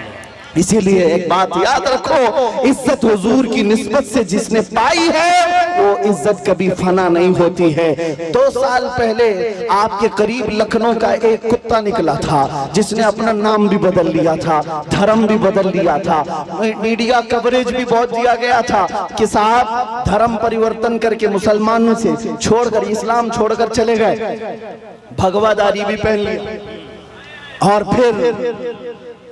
इसीलिए एक बात याद रखो, इज्जत हुजूर की निस्बत से जिसने पाई है वो इज्जत कभी फना नहीं होती है। 2 साल पहले आपके करीब लखनऊ का एक कुत्ता निकला था जिसने अपना नाम भी बदल लिया था, धर्म भी बदल लिया था, मीडिया कवरेज भी बहुत दिया गया था कि साहब धर्म परिवर्तन करके मुसलमानों से छोड़कर इस्लाम छोड़कर चले गए, भगवादारी भी पहन लिया, और फिर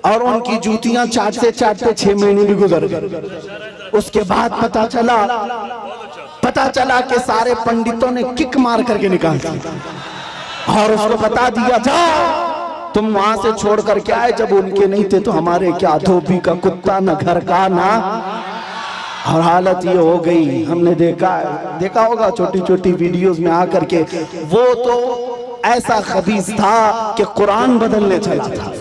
और उनकी जूतियां चाटते चाटते 6 महीने भी गुजर गए। उसके बाद पता चला कि सारे पंडितों ने किक मार करके निकाल दिया और उसको बता दिया, जाओ तुम वहां से छोड़ करके आए, जब उनके नहीं थे तो हमारे क्या, धोबी का कुत्ता न घर का ना। और हालत ये हो गई, हमने देखा होगा छोटी छोटी वीडियोस में आकर के, वो तो ऐसा खबीस था कि कुरान बदलने चला था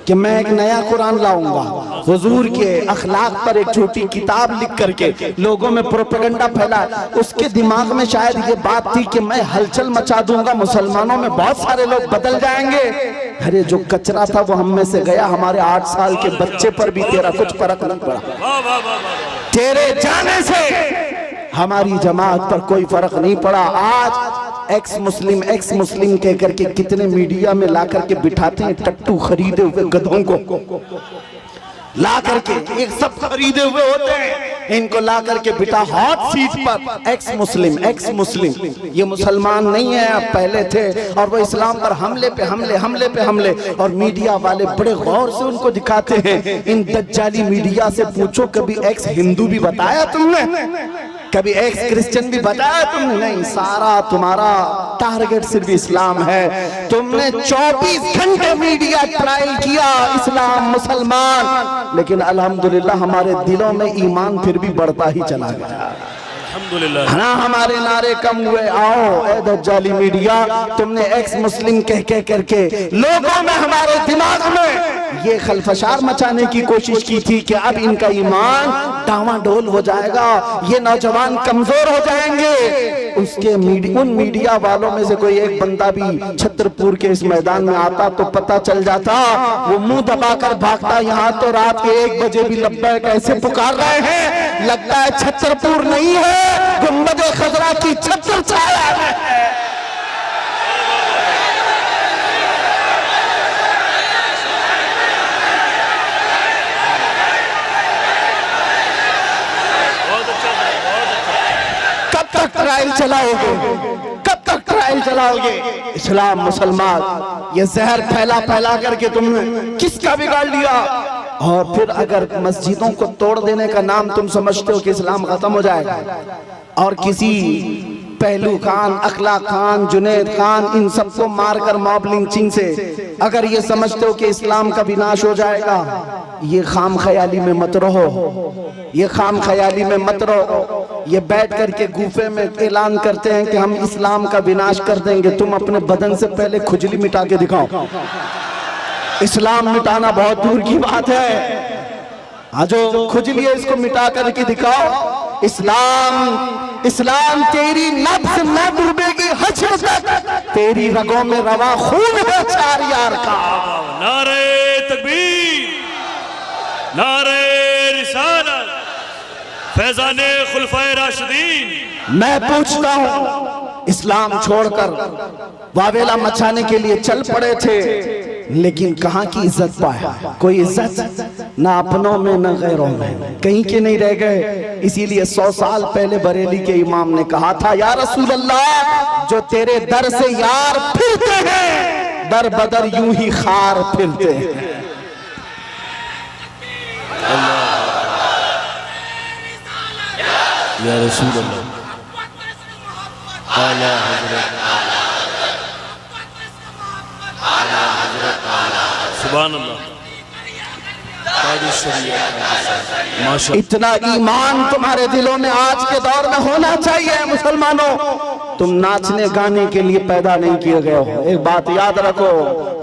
कि मैं एक नया कुरान लाऊंगा, हुजूर के अखलाक पर एक छोटी किताब लिख करके लोगों में प्रोपेगेंडा फैला। उसके दिमाग में शायद ये बात थी कि मैं हलचल मचा दूंगा, मुसलमानों में बहुत सारे लोग बदल जाएंगे। अरे जो कचरा था वो हम में से गया, हमारे 8 साल के बच्चे पर भी तेरा कुछ फर्क नहीं पड़ा, तेरे जाने से हमारी जमात पर कोई फर्क नहीं पड़ा। आज एक्स मुस्लिम कह करके कितने मीडिया में ला करके बिठाते हैं, टट्टू खरीदे हुए गधों को ला करके, एक सब खरीदे हुए होते हैं, इनको ला करके बिठा हॉट सीट पर, एक्स मुस्लिम। ये मुसलमान नहीं है, अब पहले थे, और वो इस्लाम पर हमले पे हमले। और मीडिया वाले बड़े गौर से उनको दिखाते हैं। इन दज्जाली मीडिया से पूछो, कभी एक्स हिंदू भी बताया तुमने, कभी एक्स क्रिश्चियन भी बताया तुमने? नहीं, सारा तुम्हारा टारगेट सिर्फ इस्लाम है। तुमने 24 घंटे मीडिया ट्रायल किया, इस्लाम मुसलमान, लेकिन अल्हम्दुलिल्लाह हमारे दिलों में ईमान फिर भी बढ़ता ही चला गया। हाँ, हमारे नारे कम हुए। आओ ए दज्जाली मीडिया, तुमने एक्स मुस्लिम कह करके लोगों में, हमारे दिमाग में ये खलफशार मचाने की कोशिश की थी कि अब इनका ईमान डावाडोल हो जाएगा, ये नौजवान कमजोर हो जाएंगे। उसके उन मीडिया वालों में से कोई एक बंदा भी छतरपुर के इस मैदान में आता तो पता चल जाता, वो मुंह दबाकर भागता। यहाँ तो रात के 1 बजे भी लब्बैक ऐसे पुकार रहे हैं, लगता है छतरपुर नहीं है, गुंबद-ए खजरा की छतर छाया है। कब तक ट्रायल चलाओगे, कब तक ट्रायल चलाओगे? इस्लाम मुसलमान, ये जहर फैला करके तुमने किसका बिगाड़ लिया? और फिर अगर मस्जिदों को तोड़ देने का नाम तुम समझते हो कि इस्लाम खत्म हो जाएगा, और किसी पहलू खान, अखला खान, जुनैद खान, इन सबको मारकर मॉब लिंचिंग से अगर ये समझते हो कि इस्लाम का विनाश हो जाएगा, ये खाम ख्याली में मत रहो, ये खाम ख्याली में मत रहो। ये बैठ करके गुफे में ऐलान करते हैं कि हम इस्लाम का विनाश कर देंगे। तुम अपने बदन से पहले खुजली मिटा के दिखाओ। इस्लाम मिटाना बहुत दूर की बात है। जो खुजली है इसको मिटा करके दिखाओ। इस्लाम तेरी नफ्स न डूबेगी हश्र तक, तेरी रगों में रवा खून है चार यार का। नारे तकबीर, नारे रिसालत, फैज़ाने खुलफाए राशिदीन। मैं पूछता हूँ, इस्लाम छोड़कर वावेला मचाने के लिए चल पड़े थे, लेकिन कहाँ की इज्जत पाया? कोई इज्जत ना अपनों में ना गैरों में, कहीं के नहीं रह गए। इसीलिए 100 साल पहले बरेली के इमाम ने कहा था, या रसूल अल्लाह, जो तेरे दर से यार फिरते हैं, दर बदर यूं ही खार फिरते हैं। या रसूल अल्लाह, सुभान अल्लाह। इतना ईमान तुम्हारे दिलों में आज के दौर में होना चाहिए। मुसलमानों, तुम नाचने गाने के लिए पैदा नहीं किए गए हो। एक बात याद रखो,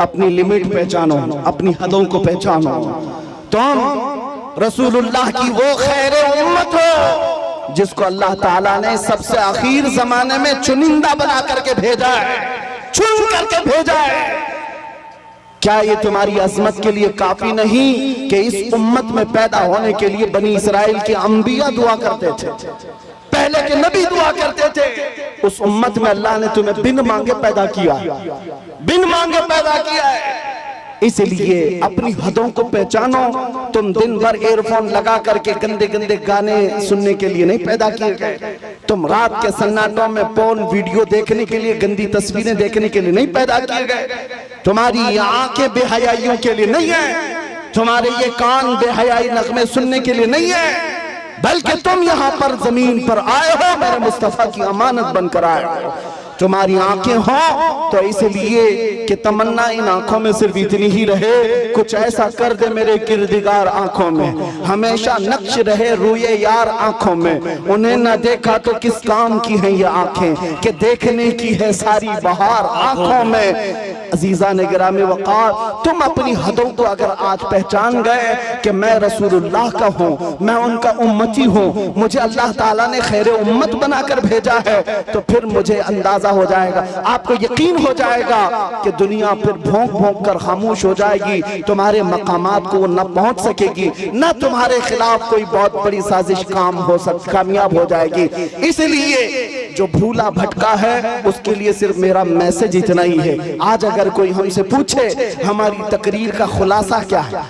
अपनी लिमिट पहचानो, अपनी हदों को पहचानो। तुम रसूलुल्लाह की वो खैर उम्मत हो जिसको अल्लाह ताला ने सबसे आखिर जमाने में चुनिंदा बना करके भेजा है, चुन करके भेजा है। क्या ये तुम्हारी अजमत के लिए काफी नहीं कि इस उम्मत में पैदा होने के लिए बनी इस्राइल के अंबिया दुआ करते थे, पहले के नबी दुआ करते थे? उस उम्मत में अल्लाह ने तुम्हें बिन मांगे पैदा किया, बिन मांगे पैदा किया है। इसलिए अपनी हदों को पहचानो। तुम दिन भर एयरफोन लगा करके गंदे गंदे गाने सुनने के लिए नहीं पैदा किए गए। तुम रात के सन्नाटों में पोर्न वीडियो देखने के लिए, गंदी तस्वीरें देखने के लिए नहीं पैदा किए गए। तुम्हारी ये आंखें बेहयाइयों के लिए नहीं है, तुम्हारे ये कान बेहयाई नगमे सुनने के लिए नहीं है, बल्कि तुम यहाँ पर जमीन पर आए हो, मेरे मुस्तफा की अमानत बनकर आए हो। तुम्हारी आंखें हो तो इसलिए कि तमन्ना इन आंखों में सिर्फ इतनी ही रहे, कुछ ऐसा कर दे मेरे किरदिगार आंखों में, हमेशा नक्श रहे रूए यार आंखों में। उन्हें न देखा तो किस काम की हैं ये आंखें, कि देखने की है सारी बहार आंखों में। अजीजा ने गिरामी वक़ार, तुम अपनी हदों को अगर आज पहचान गए कि मैं रसूलुल्लाह का हूँ, मैं उनका उम्मती हूँ, मुझे अल्लाह ताला ने खैर उम्मत बनाकर भेजा है, तो फिर मुझे अंदाजा हो जाएगा, आपको यकीन हो जाएगा कि दुनिया फिर भौंक भौंक कर खामोश हो जाएगी। तुम्हारे मकामात को वो न पहुंच सकेगी, न तुम्हारे खिलाफ कोई बहुत बड़ी साजिश कामयाब हो जाएगी। इसलिए जो भूला भटका है उसके लिए सिर्फ मेरा मैसेज इतना ही है। आज अगर कोई हमसे पूछे हमारी तकरीर का खुलासा क्या है,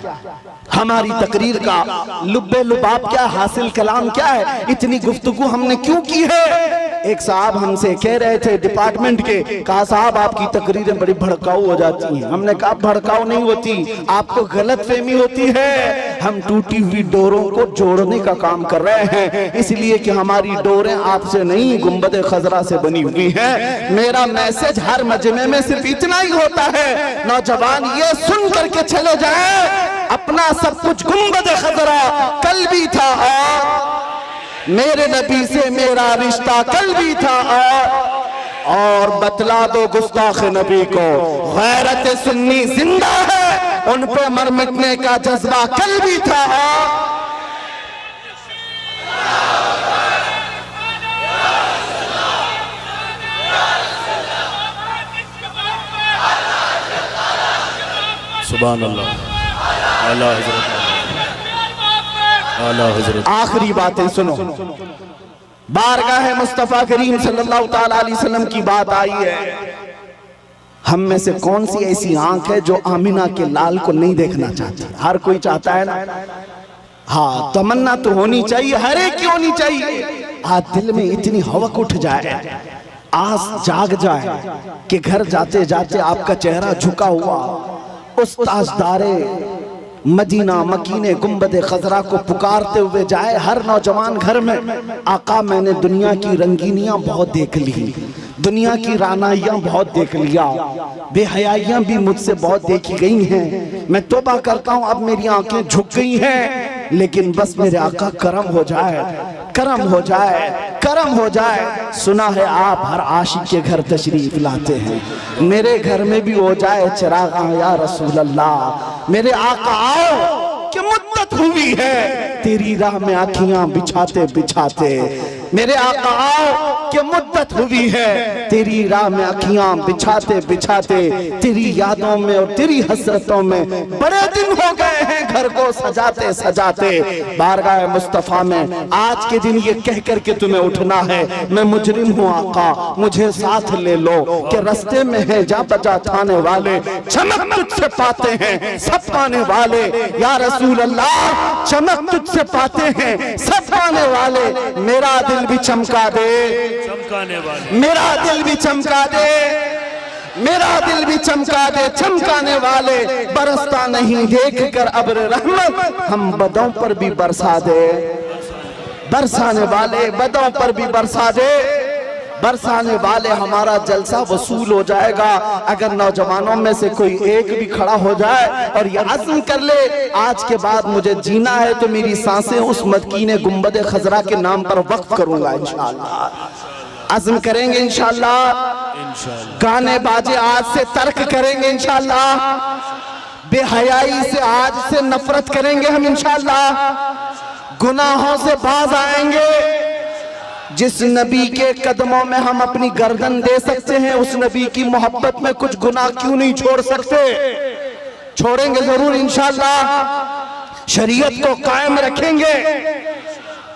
हमारी तकरीर का लुब्बे लुबाब क्या, हासिल कलाम क्या है, इतनी गुफ्तगू हमने क्यों की है? एक साहब हमसे कह रहे थे डिपार्टमेंट के, कहा साहब आपकी तकरीरें बड़ी भड़काऊ हो जाती हैं। हमने कहा भड़काऊ नहीं होती, आपको गलतफहमी होती है। हम टूटी हुई डोरों को जोड़ने का काम कर रहे हैं, इसलिए कि हमारी डोरें आपसे नहीं गुंबद खजरा से बनी हुई हैं। मेरा मैसेज हर मजमे में सिर्फ इतना ही होता है, नौजवान ये सुन करके चले जाए, अपना सब कुछ गुंबद खजरा कल भी था मेरे नबी से मेरा रिश्ता कल भी था, और बतला दो गुस्ताख नबी को गैरत सुन्नी जिंदा है, उन पे मर मिटने का जज्बा कल भी था। सुभान अल्लाह। आला हज़रत। आखिरी बातें सुनो, बारगाह मुस्तफा करीम सल्लल्लाहु ताला अलैहि वसल्लम की बात आई है। हम में से कौन सी ऐसी आंख है जो आमिना के लाल को नहीं देखना चाहती? हर कोई चाहता है ना, हाँ, तमन्ना तो होनी चाहिए, हर एक की होनी चाहिए। आज दिल में इतनी हवक उठ जाए, आस जाग जाए कि घर जाते जाते आपका चेहरा झुका हुआ उस ताजदारे मदीना मकीने गुंबद खजरा को पुकारते हुए जाए हर नौजवान घर में, आका मैंने दुनिया की रंगीनियां बहुत देख ली, दुनिया की रानाइयां बहुत देख लिया, बेहयाइयां भी मुझसे बहुत देखी गई हैं, मैं तौबा करता हूं अब मेरी आंखें झुक गई हैं, लेकिन बस मेरे आका करम हो जाए, करम हो जाए, करम हो जाए। सुना है आप हर आशिक के घर तशरीफ लाते हैं, मेरे घर में भी हो जाए चिरागा या रसूल अल्लाह। मेरे आका आओ कि मुद्दत हुई है तेरी राह में आँखियां बिछाते बिछाते, मेरे आका आओ कि मुद्दत हुई है तेरी राह में आँखियां बिछाते बिछाते, तेरी यादों में और तेरी हसरतों में बड़े दिन हो गए हैं घर को सजाते सजाते। बारगाह मुस्तफा में आज के दिन ये कह कर के तुम्हें उठना है, मैं मुजरिम हूँ आका मुझे साथ ले लो, कि रास्ते में है जा बजा थाने वाले, चमक तुझसे पाते हैं सब पाने वाले, या रसूल अल्लाह चमक तुझसे पाते हैं सब पाने वाले, मेरा दिल भी चमका दे, चमकाने वाले, मेरा दिल भी चमका दे, मेरा दिल भी चमका दे, चमकाने वाले। बरसता नहीं देख कर अब्र रहमत, हम बदों पर भी बरसा दे, बरसाने वाले बदों पर भी बरसा दे, बरसाने वाले। हमारा जलसा वसूल हो जाएगा अगर नौजवानों में से कोई एक भी खड़ा हो जाए और ये अज़्म कर ले आज के बाद मुझे जीना है तो मेरी सांसें उस मदकीने गुंबद खजरा के नाम पर वक्फ करूंगा इंशाअल्लाह। अज़्म करेंगे इंशाअल्लाह, गाने बाजे आज से तर्क करेंगे इंशाअल्लाह, बेहयाई से आज से नफरत करेंगे हम इंशाअल्लाह, गुनाहों से बाज आएंगे। जिस नबी के कदमों में हम अपनी गर्दन दे सकते हैं उस नबी की मोहब्बत में कुछ गुनाह क्यों नहीं छोड़ सकते, छोड़ेंगे जरूर इंशाअल्लाह, शरीयत को कायम रखेंगे।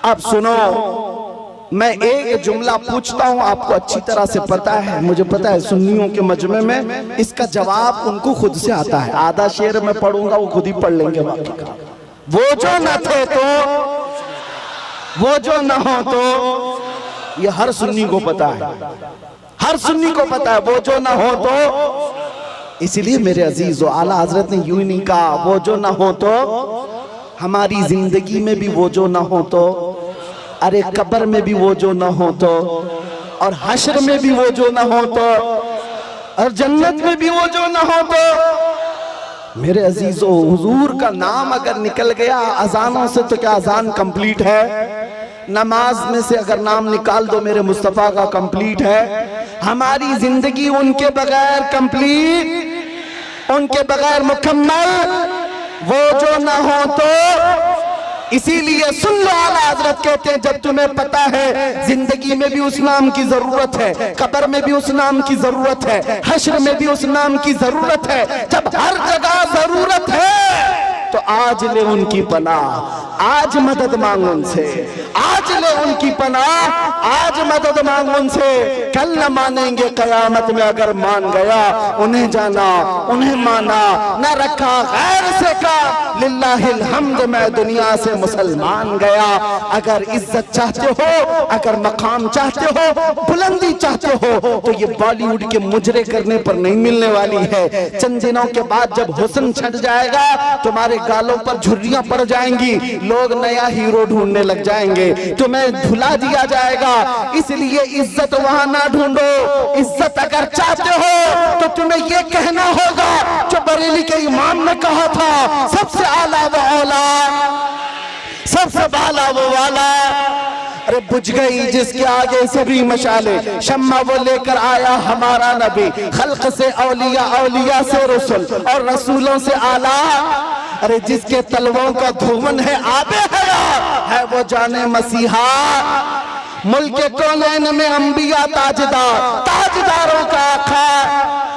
अब सुनो, मैं एक जुमला पूछता हूं, आपको अच्छी तरह से पता है, मुझे पता है सुन्नियों के मजमे में इसका जवाब उनको खुद से आता है, आधा शेर मैं पढ़ूंगा वो खुद ही पढ़ लेंगे बाकी का। वो जो न थे तो, वो जो न हो तो, ये हर सुन्नी को पता है, हर सुन्नी को पता है, वो जो न हो तो। इसलिए मेरे अजीज आला हजरत ने यूं नहीं कहा वो जो न हो तो, हमारी जिंदगी में भी वो जो न हो तो, अरे कब्र में भी वो जो न हो तो, और हश्र में भी वो जो न हो तो, और जन्नत में भी वो जो न हो तो। मेरे अजीजो हुजूर का नाम अगर निकल गया अजानों से तो क्या अजान कंप्लीट है, नमाज में से अगर नाम निकाल दो मेरे मुस्तफा का कंप्लीट है। हमारी जिंदगी उनके बगैर कंप्लीट, उनके बगैर मुकम्मल, वो जो ना हो तो। इसीलिए सुन लो, आला हजरत कहते हैं जब तुम्हें पता है जिंदगी में भी उस नाम की जरूरत है, कब्र में भी उस नाम की जरूरत है, हश्र में भी उस नाम की जरूरत है, जब हर जगह जरूरत है तो आज ले उनकी पनाह, आज मदद मांग उनसे, आज ले उनकी पनाह, आज मदद मांग उनसे। कल न मानेंगे कयामत में अगर मान गया, उन्हें जाना उन्हें माना, न रखा गैर से का, लिल्लाहिल हम्द मैं दुनिया से मुसलमान गया। अगर इज्जत चाहते हो, अगर मकाम चाहते हो, बुलंदी चाहते हो तो ये बॉलीवुड के मुजरे करने पर नहीं मिलने वाली है। चंद दिनों के बाद जब हुस्न छट जाएगा तुम्हारे गालों पर झुर्रियां पड़ जाएंगी, लोग नया हीरो ढूंढने लग जाएंगे, तुम्हें भुला दिया जाएगा। इसलिए इज्जत वहां ना ढूंढो, इज्जत अगर चाहते हो तो तुम्हें ये कहना होगा जो बरेली के इमाम ने कहा था, सबसे आला वो औला, सबसे बाला वो वाला। अरे बुझ गई जिसके आगे सभी मशाले, शम्मा वो लेकर आया हमारा नबी, खल्क से औलिया, औलिया से रसूल और रसूलों से आला। अरे जिसके तलवों का धुवन है आबे हयात, है वो जाने मसीहा। मुल्क कौनैन में अंबिया ताजदार, ताजदारों का आका।